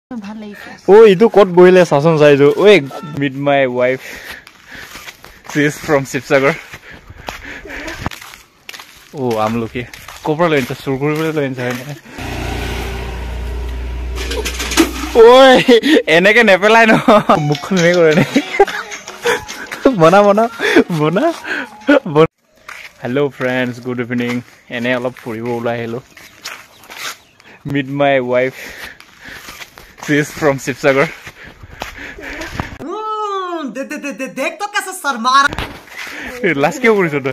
Oh, itu kot boile sason saijo. Oi, meet my wife. She is from Sibsagar. Oh, amluki. Kopra loincha, surguri loincha. Oi, eneke nepelai no. Mukhon ne kore ne. Bona. Hello friends, good evening. Ene olop furibo ulai hello. Meet my wife. She is from Sibsagar. देख तो कैसे शर्मा रहा है। Last क्यों करी तो?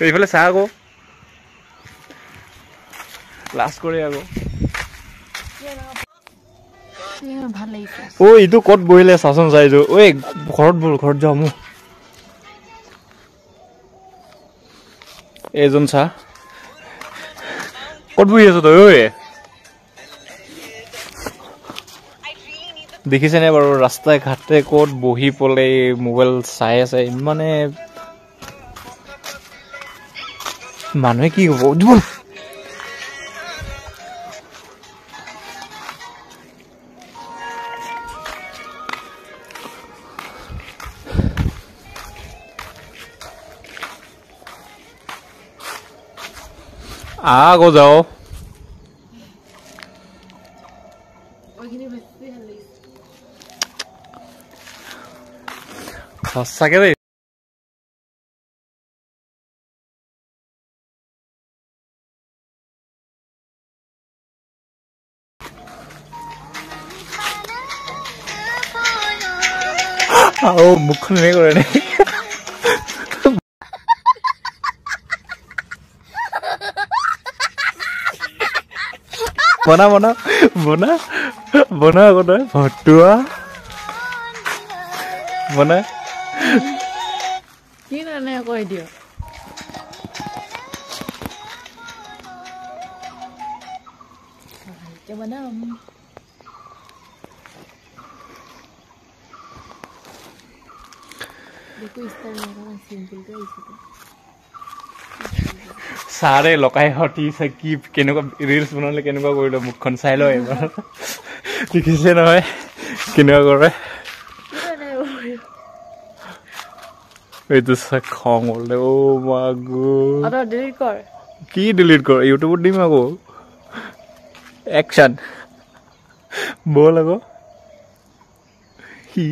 ये वाले सागो। लास्ट करे आगो। ओ इधर कोट बोले सासन साइजो। ओए खर्च जामु। एजन सा। कोट बोले तो ओए। দেখিছে নে বাৰু ৰাস্তায় ঘাটে কোট বহি পলে মোবাইল চাই আছে মানে মানুহে কি হ'ব জীবন আগো যাও সঁচাকে দেই মুখখন এনে কৰে নে বনা আকৌ তই ভতুৱা বনা কি নানে কৈ দিও देखो इस तरह लगा सिंपल का इसी को सारे लकाई हटी से की केनेका रील्स बनाले केनेका কৰিলো মুখখন চাই ল এবাৰ দেখিছে নহয় কেনেকা কৰে এইটো খং হলে ও মাগো আদা ডিলিট কৰ কি ডিলিট কৰ ইউটিউবত দিম আকৌ অ্যাকশন বল আকৌ হি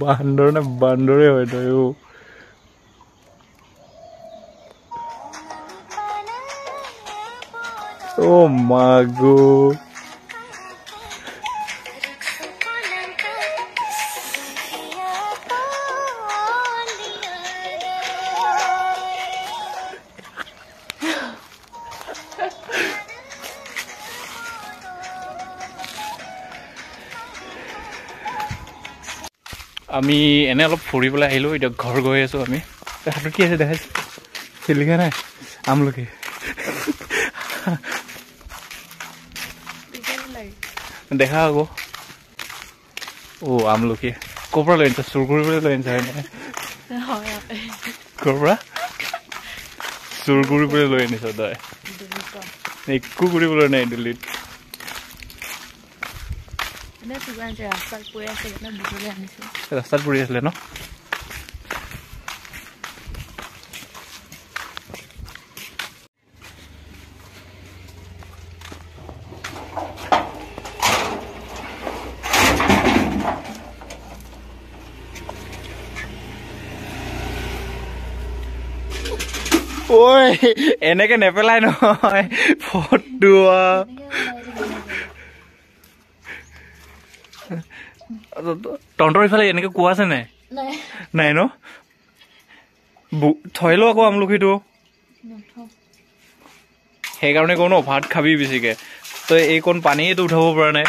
বান্দৰ না বান্দৰে হয় তই ও Oh my god. আমি এনে অলপ ফুৰিবলৈ আহিলো এতিয়া ঘৰ গৈ আছো আমি হাতত কি আছে দেখাইছো চিলিকা নাই আমলকি দেখা আকৌ ও আমলকি ক'ৰ লৈছা চুৰ কৰিবলৈ লৈছা ক'ৰ চুৰ কৰিবলৈ লৈ আনিছ তই একো কৰিবলৈ নাই ডিলিট ৰাস্তাত পৰি আছিলে ন oi eneke nepelai নহয় ফটুয়া টন্টৰ ইফালে এনেকে কোৱা আছে নাই নাই ন থৈলো আকৌ আমলখিটো সেইকাৰণে কওঁ ন ভাত খাবি বেছিকে তই এই কোন পানীটো উঠাব পৰা নাই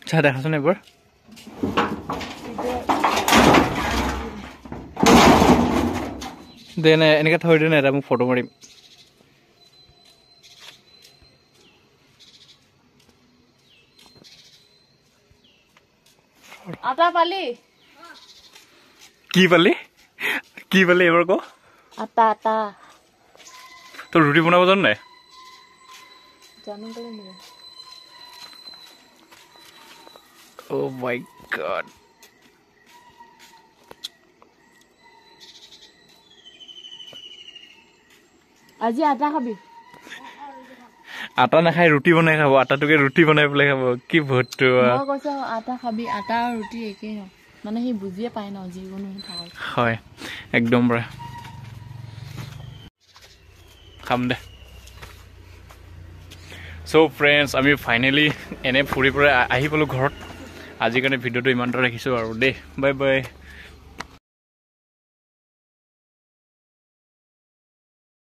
চাহ দেখাচোন এবাৰ দে নে এনেকৈ থৈ দিওঁ নে এটা মোক ফটো মাৰিম আটা পালি কি পালি এবাৰ ক আটা আটা তোৰ ৰুটি বনাব জান নাই জানো কেলে নিব Oh my god. আজি আটা খাবি আটা নাখাই ৰুটি বনাই খাব আটাটোকে ৰুটি বনাই পেলাই খাব কি ভট্টু মই কৈছো আটা খাবি আটা আৰু ৰুটি একেই ন মানে সি বুজিয়ে পায় ন যিকোনো খায় হয় একদম পৰা খাম দে সো ফ্ৰেণ্ডছ আমি ফাইনেলি এনে ফুৰি পৰা আহি পালো ঘৰত আজিৰ কাৰণে ভিডিঅ'টো ইমানটা ৰাখিছোঁ আৰু দেই বাই বাই